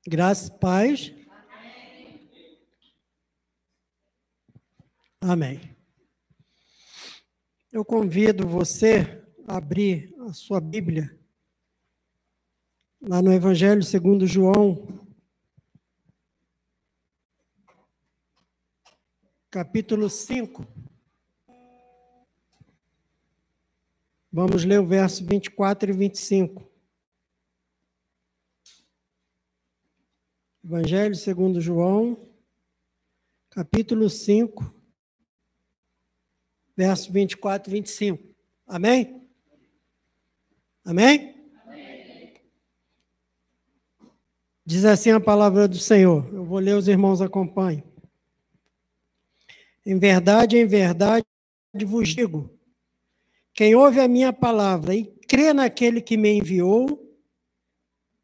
Graça e paz. Amém. Eu convido você a abrir a sua Bíblia lá no Evangelho segundo João, capítulo 5. Vamos ler o verso 24 e 25. Evangelho segundo João, capítulo 5, verso 24 e 25. Amém? Amém? Amém? Diz assim a palavra do Senhor. Eu vou ler, os irmãos acompanhem. Em verdade vos digo, quem ouve a minha palavra e crê naquele que me enviou,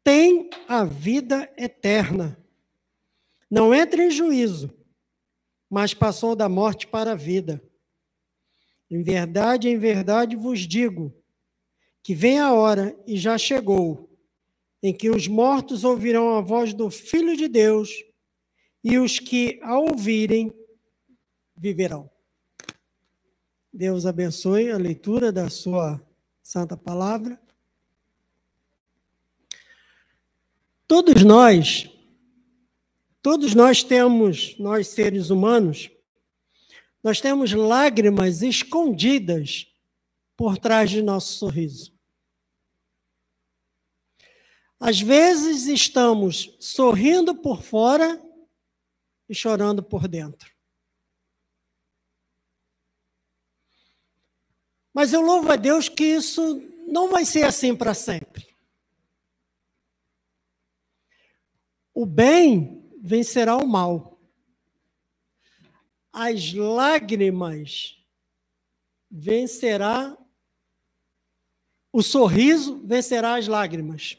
tem a vida eterna. Não entra em juízo, mas passou da morte para a vida. Em verdade vos digo, que vem a hora, e já chegou, em que os mortos ouvirão a voz do Filho de Deus, e os que a ouvirem viverão. Deus abençoe a leitura da sua santa palavra. Todos nós temos, nós seres humanos, nós temos lágrimas escondidas por trás de nosso sorriso. Às vezes estamos sorrindo por fora e chorando por dentro. Mas eu louvo a Deus que isso não vai ser assim para sempre. O bem vencerá o mal. As lágrimas vencerá, o sorriso vencerá as lágrimas.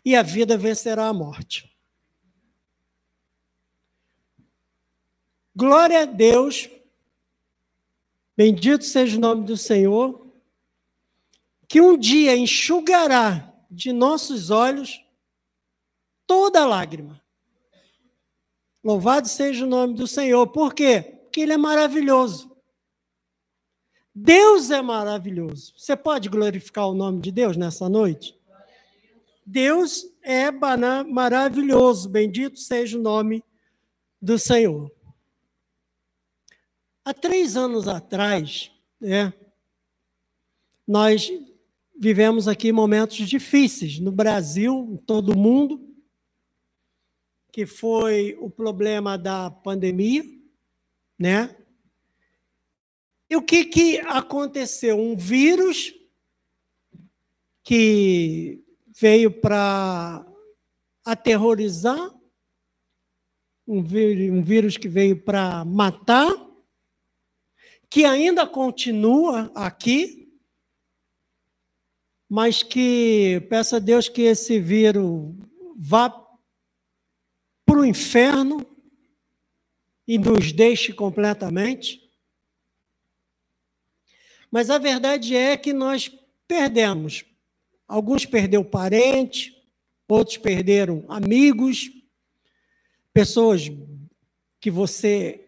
E a vida vencerá a morte. Glória a Deus, bendito seja o nome do Senhor, que um dia enxugará de nossos olhos toda lágrima. Louvado seja o nome do Senhor. Por quê? Porque Ele é maravilhoso. Deus é maravilhoso. Você pode glorificar o nome de Deus nessa noite? Deus é maravilhoso. Bendito seja o nome do Senhor. Há 3 anos atrás, nós vivemos aqui momentos difíceis no Brasil, em todo o mundo, que foi o problema da pandemia, né? E o que aconteceu? Um vírus que veio para aterrorizar, um vírus que veio para matar, que ainda continua aqui, mas que peço a Deus que esse vírus vá para o inferno e nos deixe completamente. Mas a verdade é que nós perdemos. Alguns perderam parente, outros perderam amigos, pessoas que você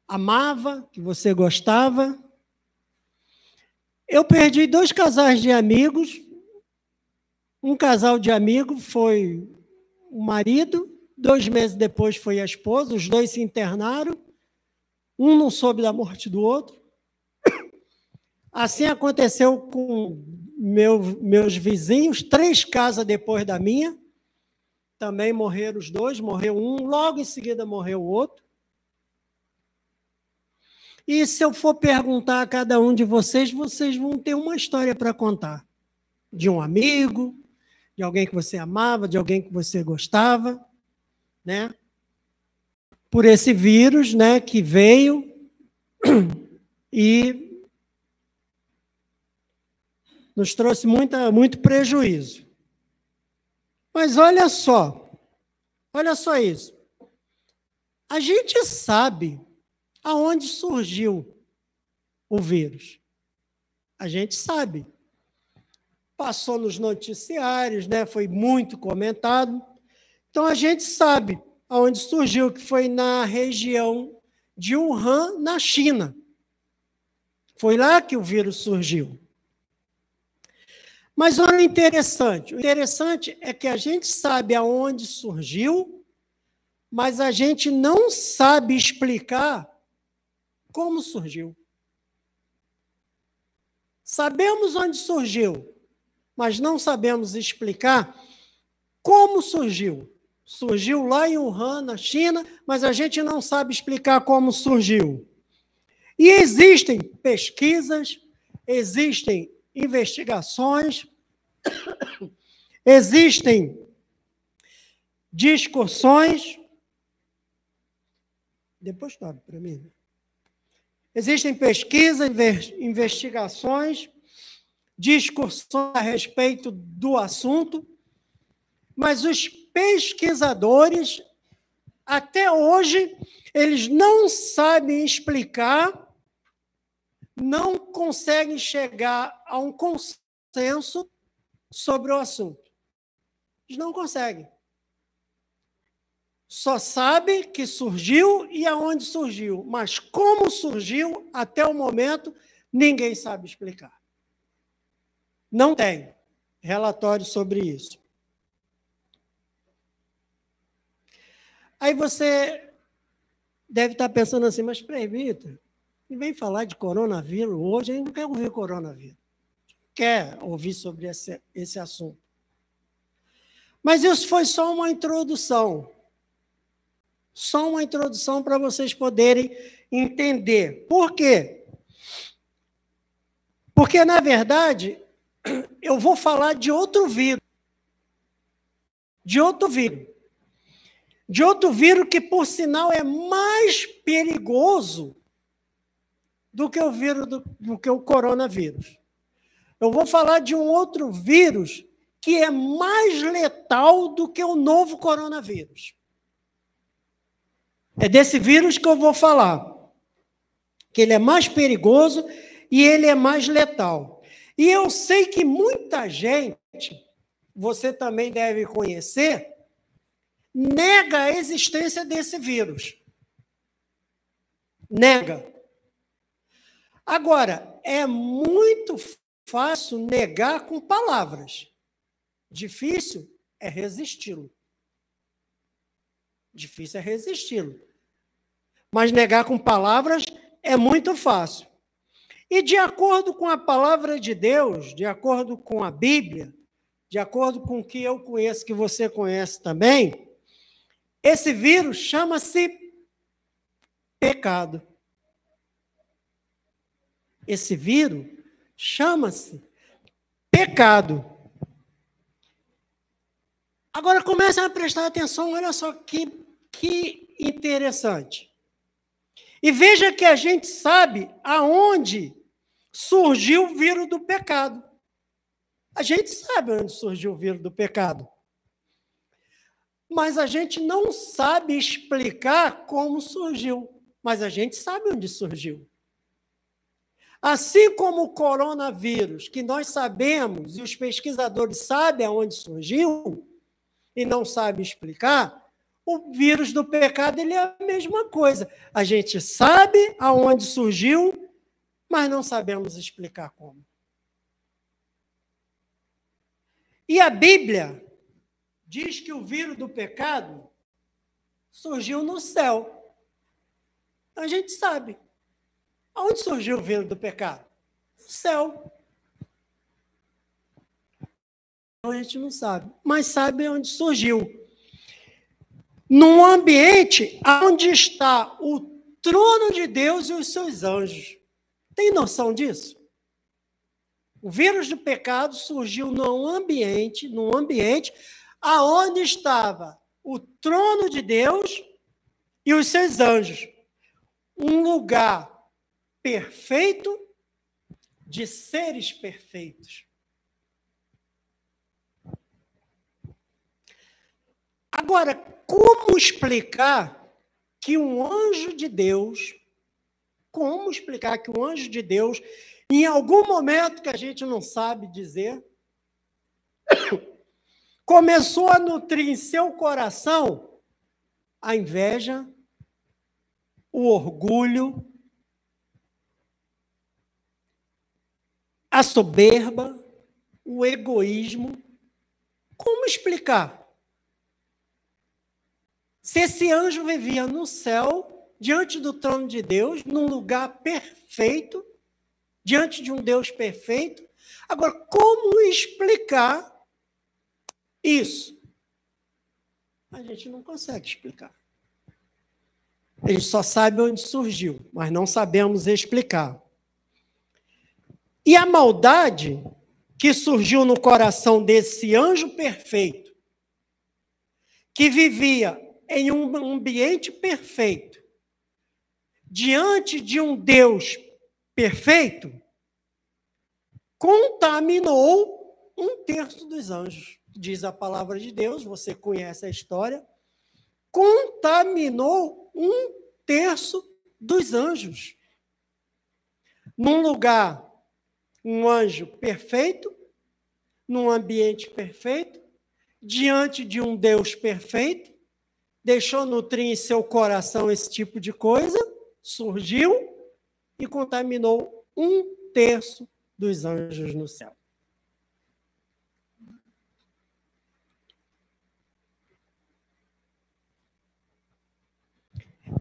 amava, que você gostava. Eu perdi 2 casais de amigos. Um casal de amigos foi o marido, 2 meses depois foi a esposa, os 2 se internaram, um não soube da morte do outro. Assim aconteceu com meus vizinhos, 3 casas depois da minha, também morreram os 2, morreu um, logo em seguida morreu o outro. E se eu for perguntar a cada um de vocês, vocês vão ter uma história para contar. De um amigo, de alguém que você amava, de alguém que você gostava, né? Por esse vírus, né, que veio e nos trouxe muito prejuízo. Mas olha só isso. A gente sabe aonde surgiu o vírus. A gente sabe. Passou nos noticiários, né? Foi muito comentado. Então, a gente sabe aonde surgiu, que foi na região de Wuhan, na China. Foi lá que o vírus surgiu. Mas olha o interessante é que a gente sabe aonde surgiu, mas a gente não sabe explicar como surgiu. Sabemos onde surgiu, mas não sabemos explicar como surgiu. Surgiu lá em Wuhan, na China, mas a gente não sabe explicar como surgiu. E existem pesquisas, existem investigações, existem discussões. Depois sobe para mim. Existem pesquisas, investigações, discussões a respeito do assunto, mas os pesquisadores, até hoje, eles não sabem explicar, não conseguem chegar a um consenso sobre o assunto. Eles não conseguem. Só sabe que surgiu e aonde surgiu, mas como surgiu, até o momento, ninguém sabe explicar. Não tem relatório sobre isso. Aí você deve estar pensando assim, mas presbítero, vem falar de coronavírus hoje, a gente não quer ouvir coronavírus. Quer ouvir sobre esse assunto. Mas isso foi só uma introdução. Só uma introdução para vocês poderem entender. Por quê? Porque, na verdade, eu vou falar de outro vírus. De outro vírus. De outro vírus que, por sinal, é mais perigoso do que o vírus do que o coronavírus. Eu vou falar de um outro vírus que é mais letal do que o novo coronavírus. É desse vírus que eu vou falar. Que ele é mais perigoso e ele é mais letal. E eu sei que muita gente, você também deve conhecer, nega a existência desse vírus. Nega. Agora, é muito fácil negar com palavras. Difícil é resisti-lo. Difícil é resisti-lo. Mas negar com palavras é muito fácil. E de acordo com a palavra de Deus, de acordo com a Bíblia, de acordo com o que eu conheço, que você conhece também, esse vírus chama-se pecado. Esse vírus chama-se pecado. Agora comecem a prestar atenção, olha só que interessante. E veja que a gente sabe aonde surgiu o vírus do pecado. A gente sabe onde surgiu o vírus do pecado. Mas a gente não sabe explicar como surgiu. Mas a gente sabe onde surgiu. Assim como o coronavírus, que nós sabemos, e os pesquisadores sabem aonde surgiu, e não sabem explicar, o vírus do pecado ele é a mesma coisa. A gente sabe aonde surgiu, mas não sabemos explicar como. E a Bíblia diz que o vírus do pecado surgiu no céu. A gente sabe. Aonde surgiu o vírus do pecado? No céu. A gente não sabe, mas sabe onde surgiu. Num ambiente onde está o trono de Deus e os seus anjos. Tem noção disso? O vírus do pecado surgiu num ambiente aonde estava o trono de Deus e os seus anjos. Um lugar perfeito de seres perfeitos. Agora, como explicar que um anjo de Deus, em algum momento que a gente não sabe dizer, começou a nutrir em seu coração a inveja, o orgulho, a soberba, o egoísmo. Como explicar? Se esse anjo vivia no céu, diante do trono de Deus, num lugar perfeito, diante de um Deus perfeito, agora, como explicar isso? A gente não consegue explicar. A gente só sabe onde surgiu, mas não sabemos explicar. E a maldade que surgiu no coração desse anjo perfeito, que vivia em um ambiente perfeito, diante de um Deus perfeito, contaminou 1/3 dos anjos. Diz a palavra de Deus, você conhece a história, contaminou 1/3 dos anjos. Num lugar, um anjo perfeito, num ambiente perfeito, diante de um Deus perfeito, deixou nutrir em seu coração esse tipo de coisa, surgiu e contaminou 1/3 dos anjos no céu.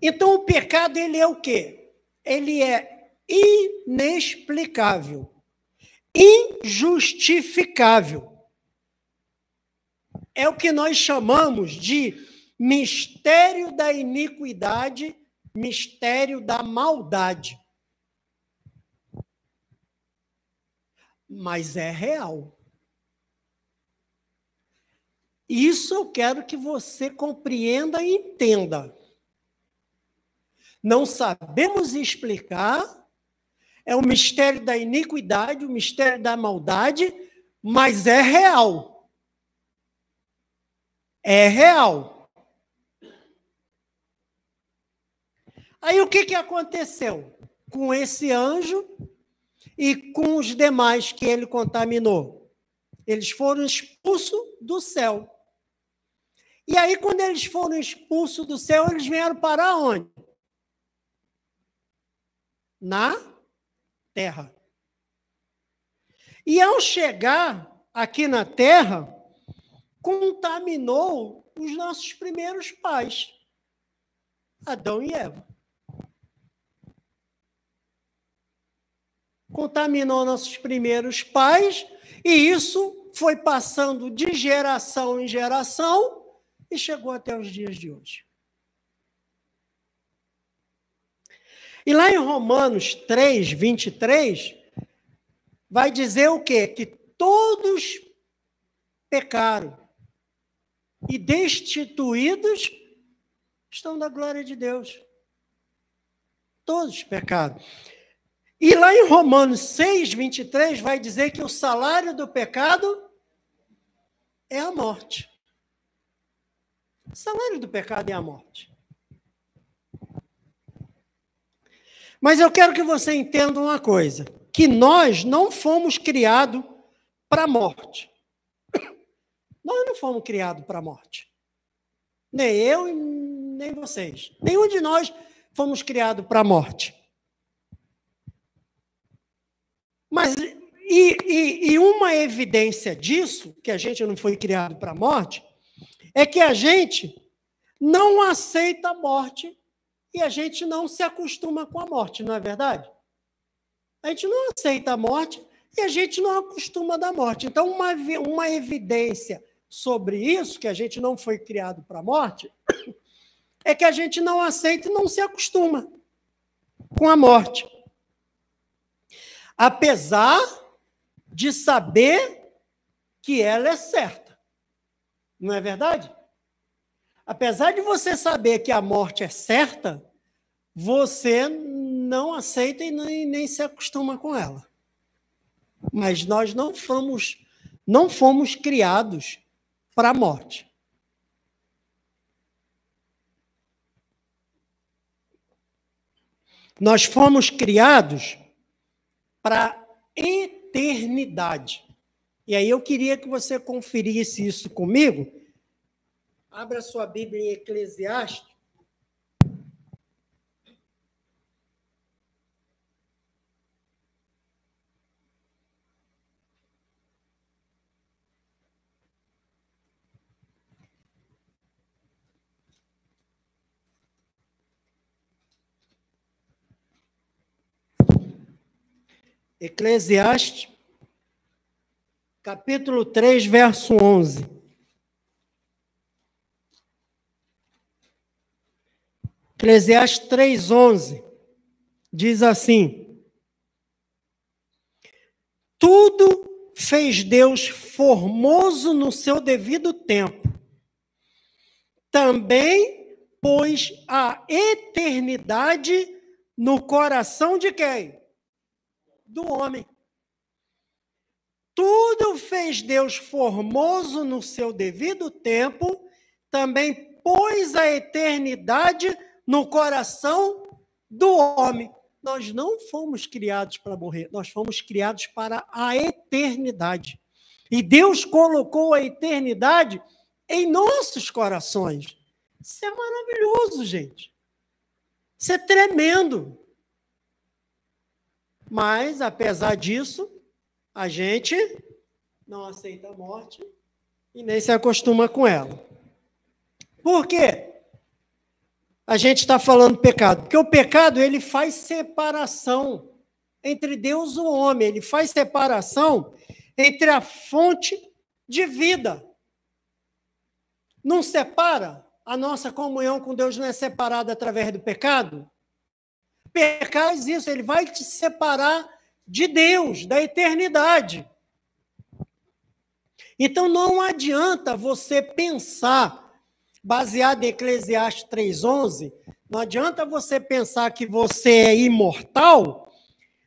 Então, o pecado, ele é o quê? Ele é inexplicável, injustificável. É o que nós chamamos de mistério da iniquidade, mistério da maldade. Mas é real. Isso eu quero que você compreenda e entenda. Não sabemos explicar, é o mistério da iniquidade, o mistério da maldade, mas é real. É real. Aí o que aconteceu com esse anjo e com os demais que ele contaminou? Eles foram expulsos do céu. E aí, quando eles foram expulsos do céu, eles vieram para onde? Na terra. E ao chegar aqui na terra, contaminou os nossos primeiros pais, Adão e Eva. Contaminou nossos primeiros pais, e isso foi passando de geração em geração e chegou até os dias de hoje. E lá em Romanos 3, 23, vai dizer o quê? Que todos pecaram e destituídos estão da glória de Deus. Todos pecaram. E lá em Romanos 6, 23, vai dizer que o salário do pecado é a morte. O salário do pecado é a morte. Mas eu quero que você entenda uma coisa, que nós não fomos criados para a morte. Nós não fomos criados para a morte. Nem eu, nem vocês. Nenhum de nós fomos criados para a morte. Mas, e uma evidência disso, que a gente não foi criado para a morte, é que a gente não aceita a morte e a gente não se acostuma com a morte, não é verdade? A gente não aceita a morte e a gente não acostuma da morte. Então, uma evidência sobre isso, que a gente não foi criado para a morte, é que a gente não aceita e não se acostuma com a morte. Apesar de saber que ela é certa. Não é verdade? Apesar de você saber que a morte é certa, você não aceita e nem se acostuma com ela. Mas nós não fomos criados para a morte. Nós fomos criados para a eternidade. E aí eu queria que você conferisse isso comigo. Abra sua Bíblia em Eclesiastes. Eclesiastes, capítulo 3, verso 11. Eclesiastes 3, 11. Diz assim: tudo fez Deus formoso no seu devido tempo. Também pôs a eternidade no coração de quem? Do homem. Tudo fez Deus formoso no seu devido tempo, também pôs a eternidade no coração do homem. Nós não fomos criados para morrer, nós fomos criados para a eternidade. E Deus colocou a eternidade em nossos corações. Isso é maravilhoso, gente. Isso é tremendo. Mas, apesar disso, a gente não aceita a morte e nem se acostuma com ela. Por quê? A gente está falando pecado. Porque o pecado, ele faz separação entre Deus e o homem. Ele faz separação entre a fonte de vida. Não separa? A nossa comunhão com Deus não é separada através do pecado? Pecado é isso, ele vai te separar de Deus, da eternidade. Então não adianta você pensar, baseado em Eclesiastes 3:11, não adianta você pensar que você é imortal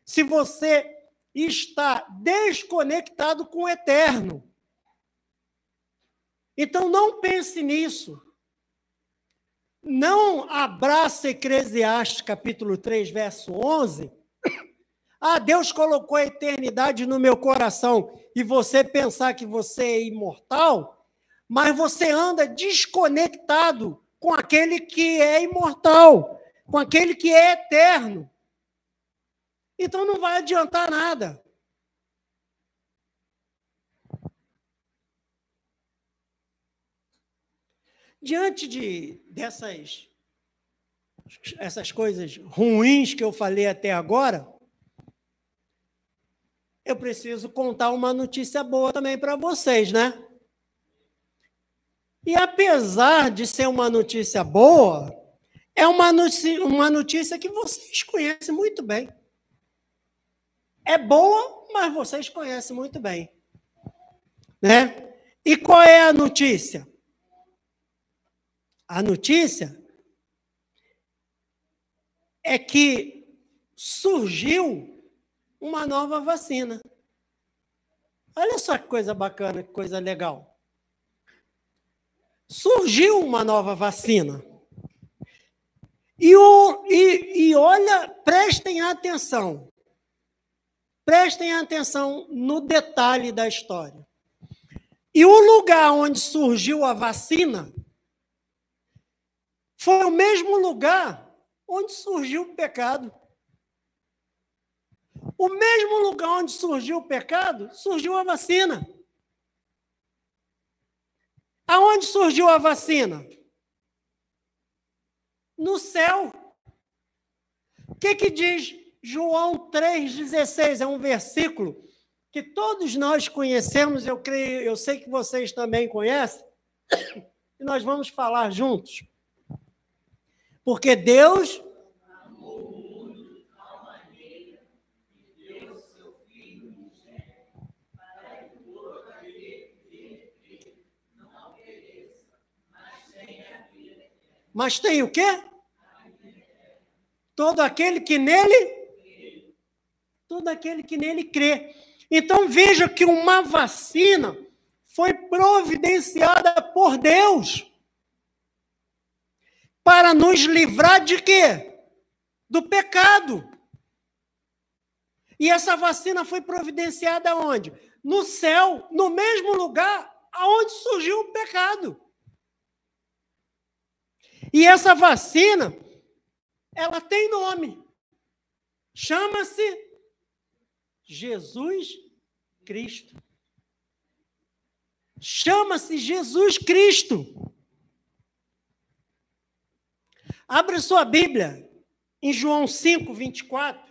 se você está desconectado com o eterno. Então não pense nisso. Não abraça Eclesiastes capítulo 3, verso 11. Ah, Deus colocou a eternidade no meu coração e você pensar que você é imortal, mas você anda desconectado com aquele que é imortal, com aquele que é eterno. Então não vai adiantar nada. Diante dessas coisas ruins que eu falei até agora, eu preciso contar uma notícia boa também para vocês, né? E apesar de ser uma notícia boa, é uma notícia que vocês conhecem muito bem. É boa, mas vocês conhecem muito bem. Né? E qual é a notícia? A notícia é que surgiu uma nova vacina. Olha só que coisa bacana, que coisa legal. Surgiu uma nova vacina. E olha, prestem atenção. Prestem atenção no detalhe da história. E o lugar onde surgiu a vacina foi o mesmo lugar onde surgiu o pecado. O mesmo lugar onde surgiu o pecado, surgiu a vacina. Aonde surgiu a vacina? No céu. O que diz João 3,16? É um versículo que todos nós conhecemos, eu sei que vocês também conhecem, e nós vamos falar juntos. Porque Deus amou o mundo de tal maneira que deu seu Filho unigênito, para que todo aquele que nele crê não pereça, mas tenha a vida eterna. Mas tem o quê? Todo aquele que nele? Todo aquele que nele crê. Então veja que uma vacina foi providenciada por Deus. Para nos livrar de quê? Do pecado. E essa vacina foi providenciada onde? no céu, no mesmo lugar aonde surgiu o pecado. E essa vacina, ela tem nome. Chama-se Jesus Cristo. Chama-se Jesus Cristo. Abra sua Bíblia em João 5, 24.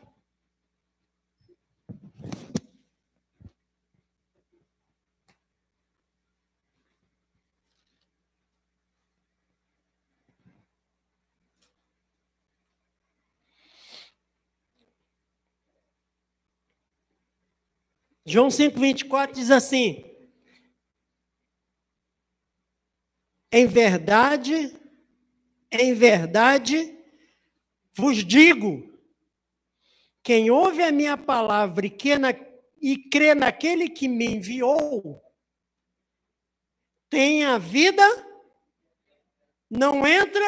João 5, 24 diz assim: em verdade, vos digo, quem ouve a minha palavra e crê naquele que me enviou, tem a vida, não entra,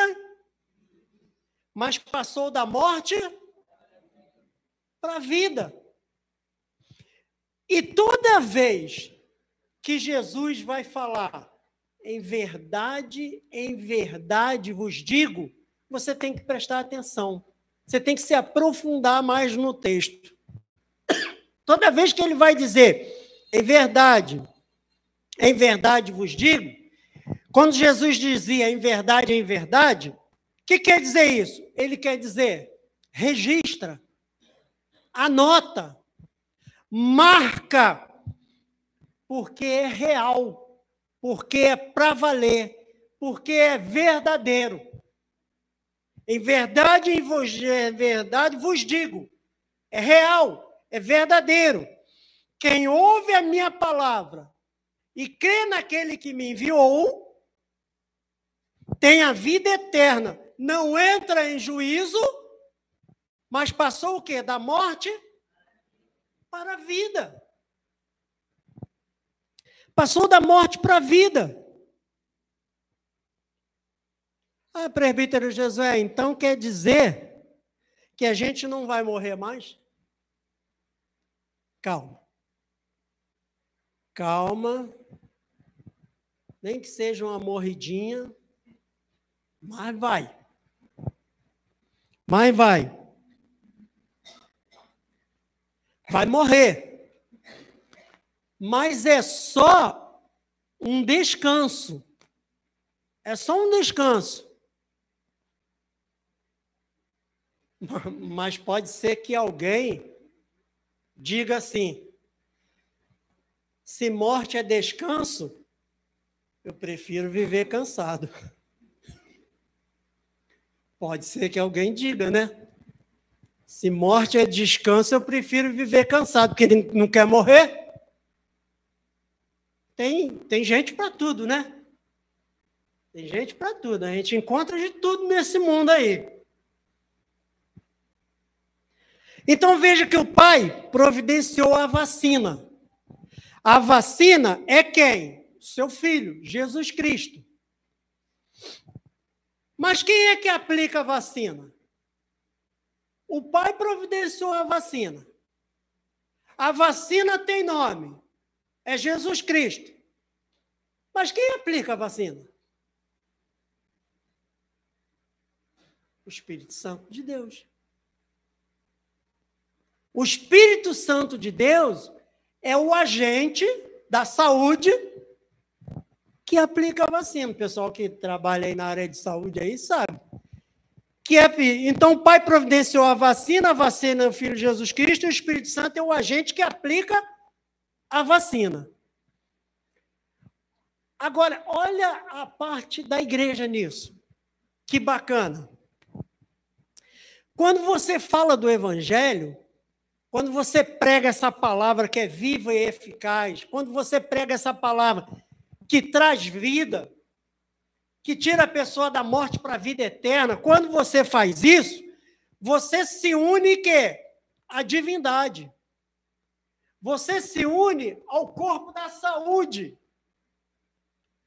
mas passou da morte para a vida. E toda vez que Jesus vai falar, em verdade vos digo, você tem que prestar atenção. Você tem que se aprofundar mais no texto. Toda vez que ele vai dizer, em verdade vos digo, quando Jesus dizia em verdade, o que quer dizer isso? Ele quer dizer, registra, anota, marca, porque é real, porque é para valer, porque é verdadeiro. Em verdade vos digo, é real, é verdadeiro. Quem ouve a minha palavra e crê naquele que me enviou, tem a vida eterna. Não entra em juízo, mas passou o quê? Da morte para a vida. Passou da morte para a vida. Ah, presbítero Josué, então quer dizer que a gente não vai morrer mais? Calma. Calma. Nem que seja uma morridinha, mas vai. Mas vai. Vai morrer. Mas é só um descanso. É só um descanso. Mas pode ser que alguém diga assim, se morte é descanso, eu prefiro viver cansado. Pode ser que alguém diga, né? Se morte é descanso, eu prefiro viver cansado, porque ele não quer morrer. Tem gente para tudo, né? Tem gente para tudo. A gente encontra de tudo nesse mundo aí. Então veja que o pai providenciou a vacina. A vacina é quem? Seu filho, Jesus Cristo. Mas quem é que aplica a vacina? O pai providenciou a vacina. A vacina tem nome. É Jesus Cristo. Mas quem aplica a vacina? O Espírito Santo de Deus. O Espírito Santo de Deus é o agente da saúde que aplica a vacina. O pessoal que trabalha aí na área de saúde aí sabe. Então, o Pai providenciou a vacina é o Filho Jesus Cristo, e o Espírito Santo é o agente que aplica a vacina. Agora, olha a parte da igreja nisso. Que bacana. Quando você fala do Evangelho, quando você prega essa palavra que é viva e eficaz, quando você prega essa palavra que traz vida, que tira a pessoa da morte para a vida eterna, quando você faz isso, você se une à divindade. Você se une ao corpo da saúde,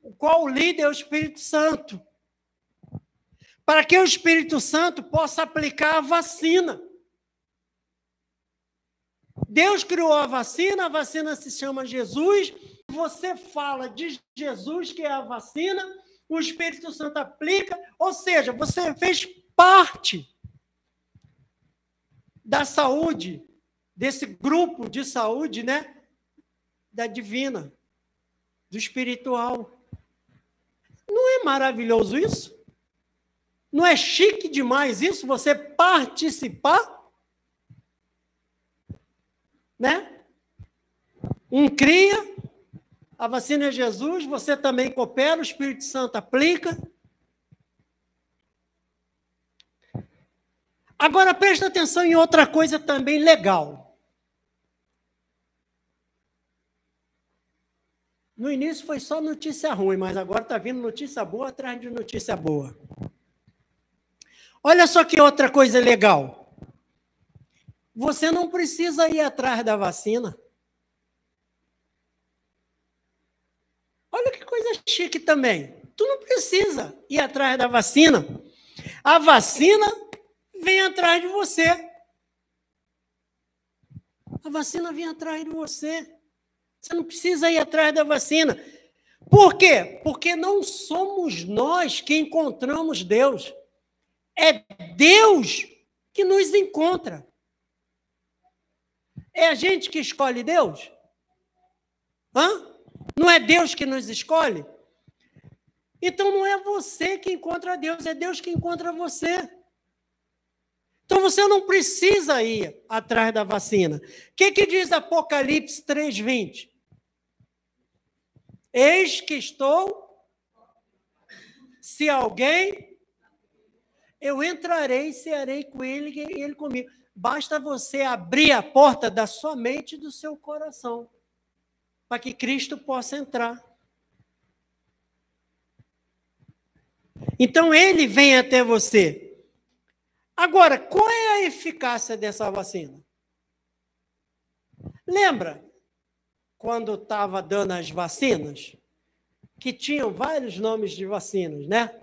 o qual o líder é o Espírito Santo. Para que o Espírito Santo possa aplicar a vacina Deus criou a vacina se chama Jesus. Você fala de Jesus, que é a vacina, o Espírito Santo aplica, ou seja, você fez parte da saúde, desse grupo de saúde, né? Da divina, do espiritual. Não é maravilhoso isso? Não é chique demais isso, você participar? Né? Um cria, a vacina é Jesus, você também coopera, o Espírito Santo aplica. Agora, presta atenção em outra coisa também legal. No início foi só notícia ruim, mas agora está vindo notícia boa atrás de notícia boa. Olha só que outra coisa legal. Você não precisa ir atrás da vacina. Olha que coisa chique também. Tu não precisa ir atrás da vacina. A vacina vem atrás de você. A vacina vem atrás de você. Você não precisa ir atrás da vacina. Por quê? Porque não somos nós que encontramos Deus. É Deus que nos encontra. É a gente que escolhe Deus? Hã? Não é Deus que nos escolhe? Então não é você que encontra Deus, é Deus que encontra você. Então você não precisa ir atrás da vacina. O que diz Apocalipse 3:20? Eis que estou, se alguém, eu entrarei e cearei com ele e ele comigo. Basta você abrir a porta da sua mente e do seu coração, para que Cristo possa entrar. Então ele vem até você. Agora, qual é a eficácia dessa vacina? Lembra quando estava dando as vacinas, que tinham vários nomes de vacinas, né?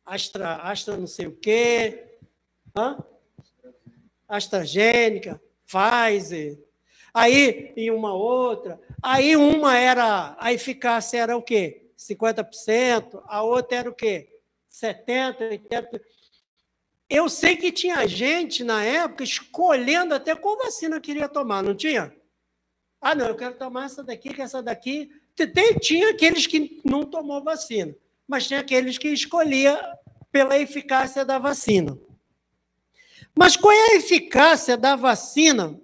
Astra não sei o quê, AstraZeneca, Pfizer, aí em uma outra, aí uma era, a eficácia era o quê? 50%, a outra era o quê? 70%, 80%. Eu sei que tinha gente na época escolhendo até qual vacina queria tomar, não tinha? Ah, não, eu quero tomar essa daqui, que essa daqui. Tinha aqueles que não tomou vacina, mas tinha aqueles que escolhia pela eficácia da vacina. Mas qual é a eficácia da vacina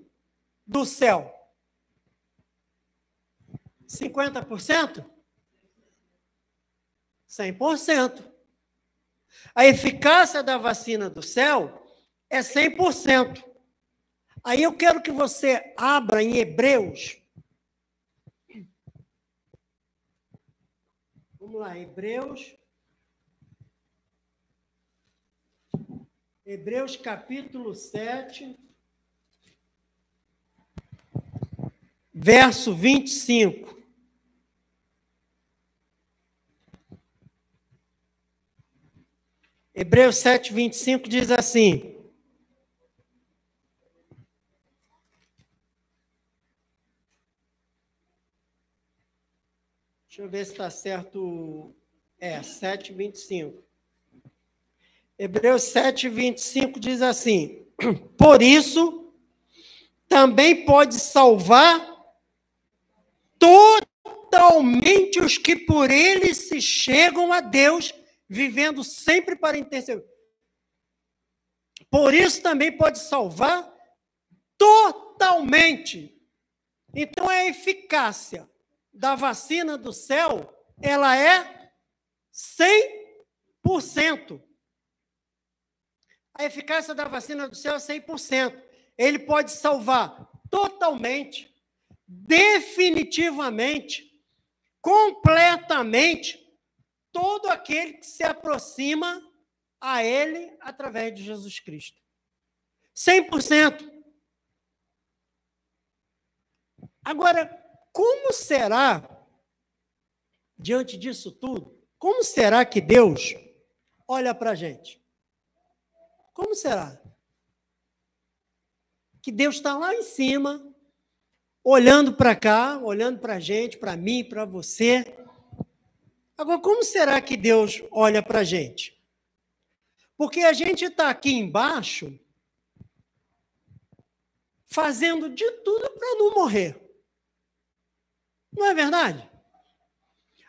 do céu? 50%? 100%. A eficácia da vacina do céu é 100%. Aí eu quero que você abra em Hebreus. Vamos lá, Hebreus capítulo 7, verso 25. Hebreus 7, 25 diz assim: deixa eu ver se está certo. 7, 25. Hebreus 7, 25 diz assim: por isso, também pode salvar totalmente os que por ele se chegam a Deus, vivendo sempre para interceder. Por isso também pode salvar totalmente. Então, a eficácia da vacina do céu, ela é 100%. A eficácia da vacina do céu é 100%. Ele pode salvar totalmente, definitivamente, completamente, todo aquele que se aproxima a ele através de Jesus Cristo. 100%. Agora, como será, diante disso tudo, como será que Deus olha para a gente? Como será? que Deus está lá em cima, olhando para cá, olhando para a gente, para mim, para você. Agora, como será que Deus olha para a gente? Porque a gente está aqui embaixo fazendo de tudo para não morrer. Não é verdade?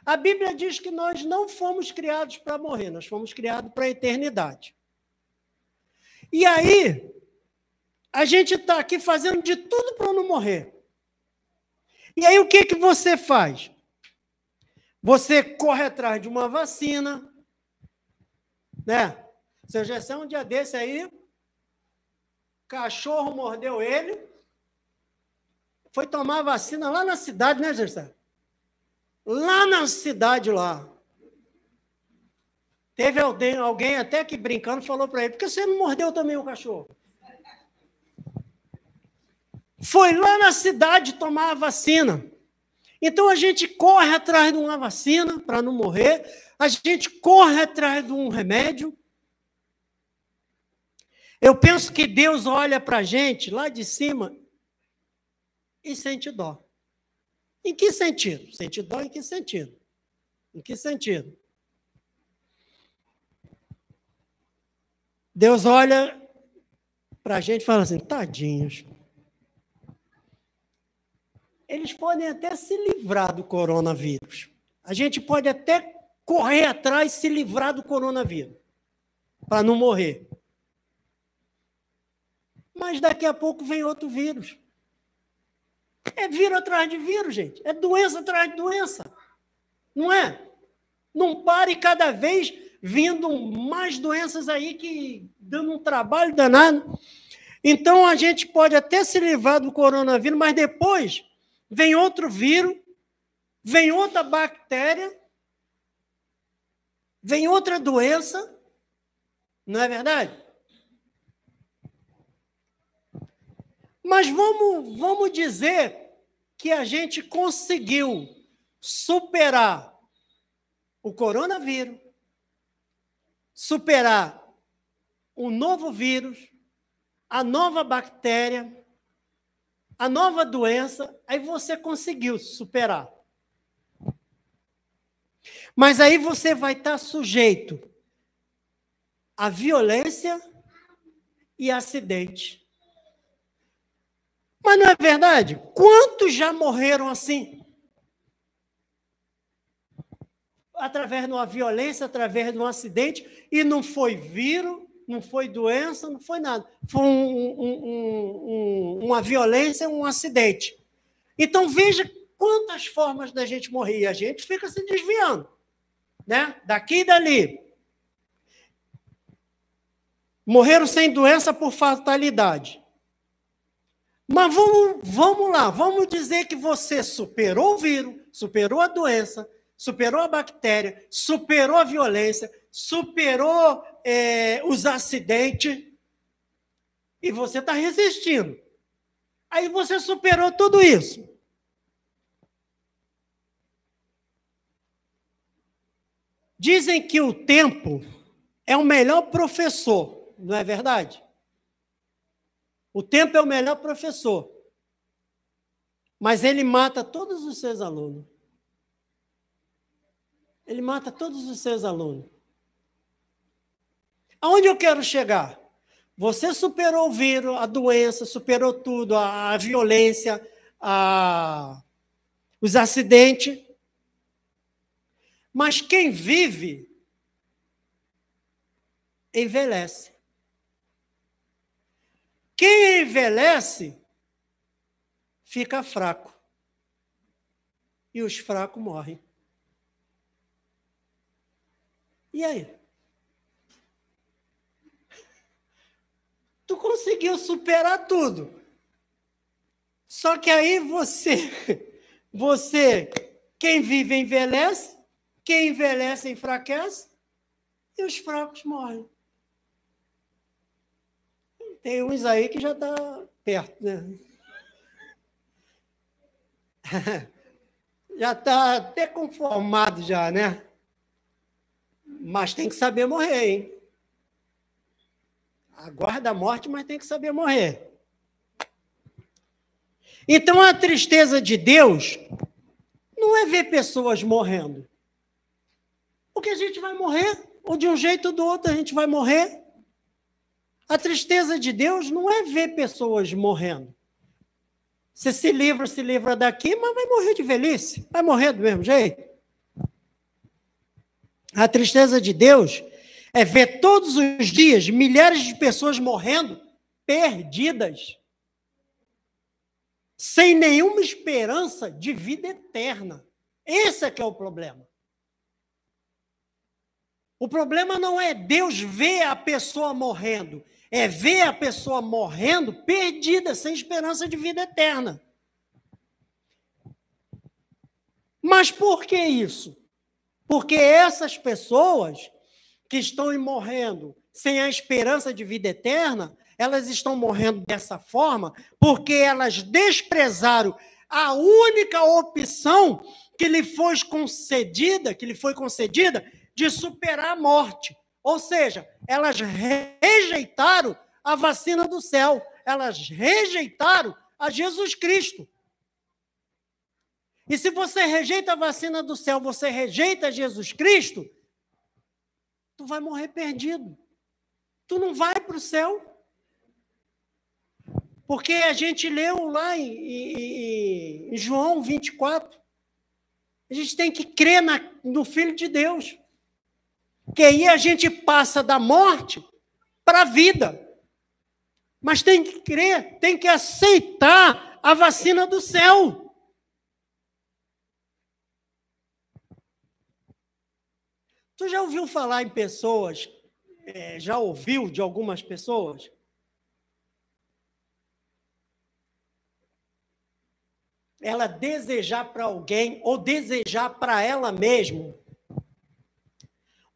A Bíblia diz que nós não fomos criados para morrer, nós fomos criados para a eternidade. E aí, a gente está aqui fazendo de tudo para não morrer. E aí, o que, que você faz? Você corre atrás de uma vacina, né? Seu Gessé, um dia desse aí, cachorro mordeu ele, foi tomar a vacina lá na cidade, né, Gessé? Lá na cidade, lá. Teve alguém até que brincando falou para ele, por que você não mordeu também o cachorro? Foi lá na cidade tomar a vacina. Então, a gente corre atrás de uma vacina para não morrer, a gente corre atrás de um remédio. Eu penso que Deus olha para a gente lá de cima e sente dó. Em que sentido? Sente dó em que sentido? Em que sentido? Deus olha para a gente e fala assim, tadinhos. Eles podem até se livrar do coronavírus. A gente pode até correr atrás e se livrar do coronavírus, para não morrer. Mas daqui a pouco vem outro vírus. É vírus atrás de vírus, gente. É doença atrás de doença. Não é? Não pare cada vez vindo mais doenças aí que dando um trabalho danado. Então, a gente pode até se livrar do coronavírus, mas depois vem outro vírus, vem outra bactéria, vem outra doença. Não é verdade? Mas vamos dizer que a gente conseguiu superar o coronavírus, superar o novo vírus, a nova bactéria, a nova doença, aí você conseguiu superar. Mas aí você vai estar sujeito à violência e acidente. Mas não é verdade? Quantos já morreram assim? Através de uma violência, através de um acidente, e não foi vírus, não foi doença, não foi nada. Foi uma violência, um acidente. Então, veja quantas formas da gente morrer. E a gente fica se desviando, né? Daqui e dali. Morreram sem doença por fatalidade. Mas vamos lá, vamos dizer que você superou o vírus, superou a doença, superou a bactéria, superou a violência, superou os acidentes, e você está resistindo. Aí você superou tudo isso. Dizem que o tempo é o melhor professor, não é verdade? O tempo é o melhor professor, mas ele mata todos os seus alunos. Ele mata todos os seus alunos. Aonde eu quero chegar? Você superou o vírus, a doença, superou tudo, a violência, os acidentes. Mas quem vive, envelhece. Quem envelhece, fica fraco. E os fracos morrem. E aí? Tu conseguiu superar tudo. Só que aí quem vive envelhece, quem envelhece enfraquece, e os fracos morrem. Tem uns aí que já está perto, né? Já está até conformado já, né? Mas tem que saber morrer, hein? Aguarda a morte, mas tem que saber morrer. Então, a tristeza de Deus não é ver pessoas morrendo. Porque a gente vai morrer, ou de um jeito ou do outro a gente vai morrer. A tristeza de Deus não é ver pessoas morrendo. Você se livra daqui, mas vai morrer de velhice. Vai morrer do mesmo jeito. A tristeza de Deus é ver todos os dias milhares de pessoas morrendo, perdidas, sem nenhuma esperança de vida eterna. Esse é que é o problema. O problema não é Deus ver a pessoa morrendo, é ver a pessoa morrendo perdida, sem esperança de vida eterna. Mas por que isso? Porque essas pessoas que estão morrendo sem a esperança de vida eterna, elas estão morrendo dessa forma porque elas desprezaram a única opção que lhe foi concedida, de superar a morte. Ou seja, elas rejeitaram a vacina do céu, elas rejeitaram a Jesus Cristo. E se você rejeita a vacina do céu, você rejeita Jesus Cristo, tu vai morrer perdido. Tu não vai para o céu. Porque a gente leu lá em João 24, a gente tem que crer no Filho de Deus. Que aí a gente passa da morte para a vida. Mas tem que crer, tem que aceitar a vacina do céu. Tu já ouviu falar em pessoas, já ouviu de algumas pessoas? Ela desejar para alguém ou desejar para ela mesma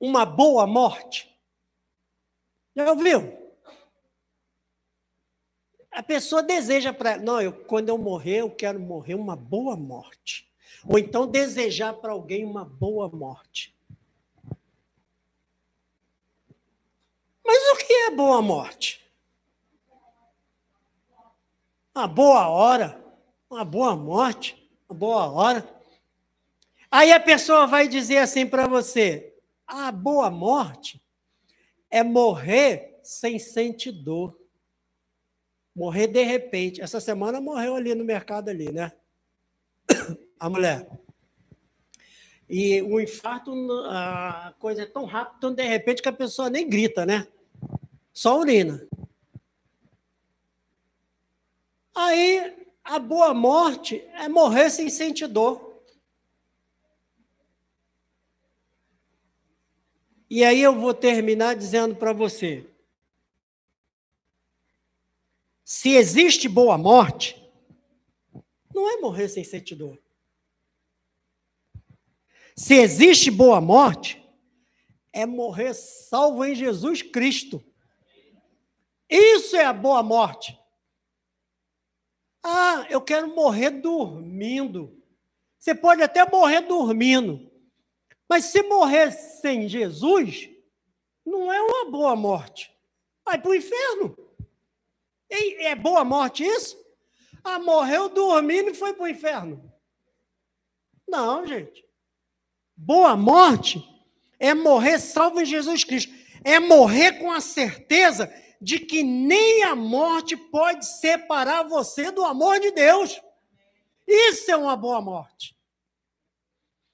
uma boa morte? Já ouviu? A pessoa deseja para ela, não, quando eu morrer, eu quero morrer uma boa morte. Ou então desejar para alguém uma boa morte. Mas o que é boa morte? Uma boa hora, uma boa morte, uma boa hora. Aí a pessoa vai dizer assim para você, a boa morte é morrer sem sentir dor. Morrer de repente. Essa semana morreu ali no mercado ali, né? A mulher. E o infarto, a coisa é tão rápida, tão de repente que a pessoa nem grita, né? Só urina. Aí, a boa morte é morrer sem sentir dor. E aí eu vou terminar dizendo para você, se existe boa morte, não é morrer sem sentir dor. Se existe boa morte, é morrer salvo em Jesus Cristo. Isso é a boa morte. Ah, eu quero morrer dormindo. Você pode até morrer dormindo, mas se morrer sem Jesus, não é uma boa morte. Vai para o inferno. E é boa morte isso? Ah, morreu dormindo e foi para o inferno. Não, gente. Boa morte é morrer salvo em Jesus Cristo. É morrer com a certeza de que nem a morte pode separar você do amor de Deus. Isso é uma boa morte.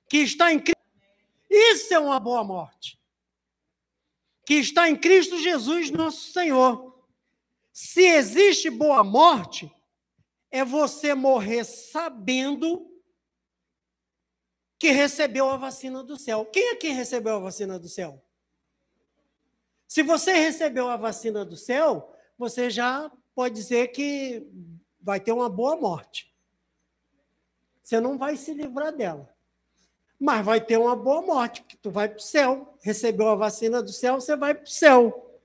Que está em Cristo. Isso é uma boa morte. Que está em Cristo Jesus, nosso Senhor. Se existe boa morte, é você morrer sabendo que recebeu a vacina do céu. Quem aqui recebeu a vacina do céu? Se você recebeu a vacina do céu, você já pode dizer que vai ter uma boa morte. Você não vai se livrar dela. Mas vai ter uma boa morte, porque tu vai para o céu. Recebeu a vacina do céu, você vai para o céu.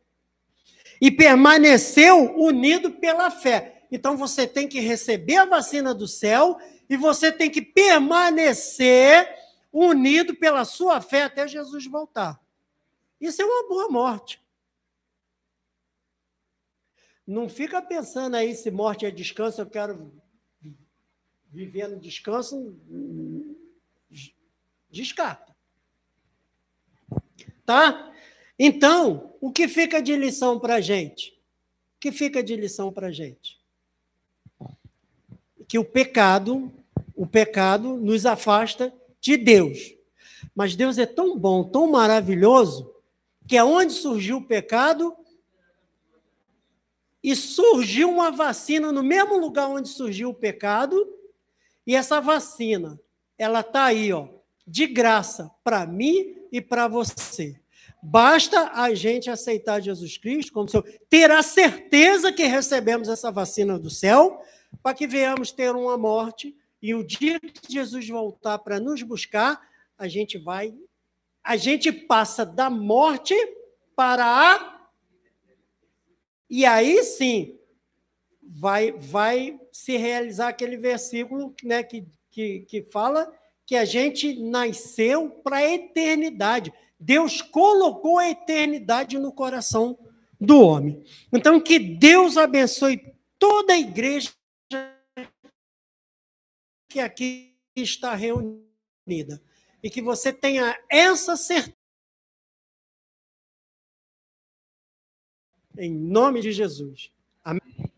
E permaneceu unido pela fé. Então você tem que receber a vacina do céu e você tem que permanecer unido pela sua fé até Jesus voltar. Isso é uma boa morte. Não fica pensando aí se morte é descanso, eu quero viver no descanso, descarta. Tá? Então, o que fica de lição para a gente? O que fica de lição para a gente? Que o pecado nos afasta de Deus. Mas Deus é tão bom, tão maravilhoso, que aonde surgiu o pecado, e surgiu uma vacina no mesmo lugar onde surgiu o pecado, e essa vacina, ela está aí, ó, de graça para mim e para você. Basta a gente aceitar Jesus Cristo como seu, ter a certeza que recebemos essa vacina do céu, para que venhamos ter uma morte, e o dia que Jesus voltar para nos buscar, a gente passa da morte para a... E aí sim, vai se realizar aquele versículo, né, que fala que a gente nasceu para a eternidade. Deus colocou a eternidade no coração do homem. Então, que Deus abençoe toda a igreja que aqui está reunida. E que você tenha essa certeza. Em nome de Jesus. Amém.